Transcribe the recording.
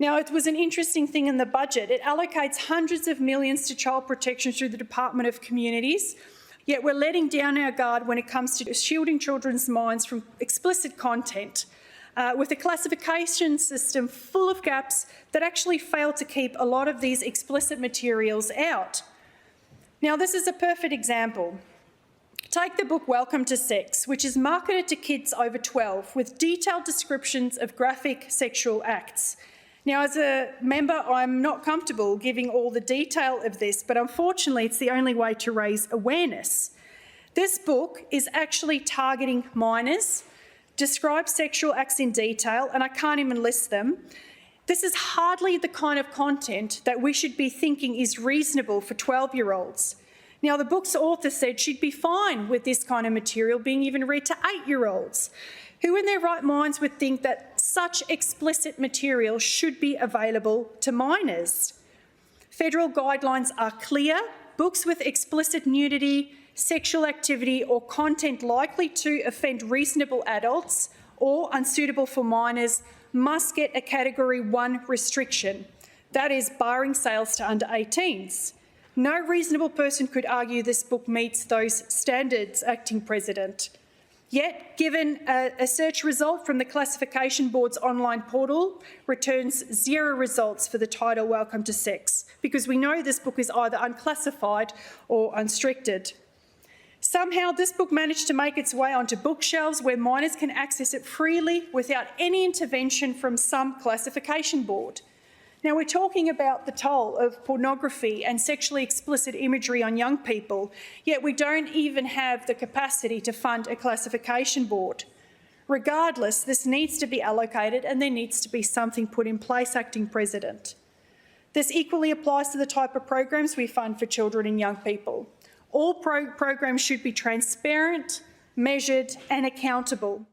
Now, it was an interesting thing in the budget. It allocates hundreds of millions to child protection through the Department of Communities, yet we're letting down our guard when it comes to shielding children's minds from explicit content, with a classification system full of gaps that actually fail to keep a lot of these explicit materials out. Now, this is a perfect example. Take the book Welcome to Sex, which is marketed to kids over 12 with detailed descriptions of graphic sexual acts. Now, as a member, I'm not comfortable giving all the detail of this, but unfortunately it's the only way to raise awareness. This book is actually targeting minors, describes sexual acts in detail, and I can't even list them. This is hardly the kind of content that we should be thinking is reasonable for 12-year-olds. Now, the book's author said she'd be fine with this kind of material being even read to 8-year-olds. Who in their right minds would think that such explicit material should be available to minors? Federal guidelines are clear. Books with explicit nudity, sexual activity or content likely to offend reasonable adults or unsuitable for minors must get a Category 1 restriction, that is, barring sales to under 18s. No reasonable person could argue this book meets those standards, Acting President. Yet, given a search result from the Classification Board's online portal returns 0 results for the title Welcome to Sex, because we know this book is either unclassified or unrestricted. Somehow this book managed to make its way onto bookshelves where minors can access it freely without any intervention from some classification board. Now, we're talking about the toll of pornography and sexually explicit imagery on young people, yet we don't even have the capacity to fund a classification board. Regardless, this needs to be allocated and there needs to be something put in place, Acting President. This equally applies to the type of programs we fund for children and young people. All programs should be transparent, measured and accountable.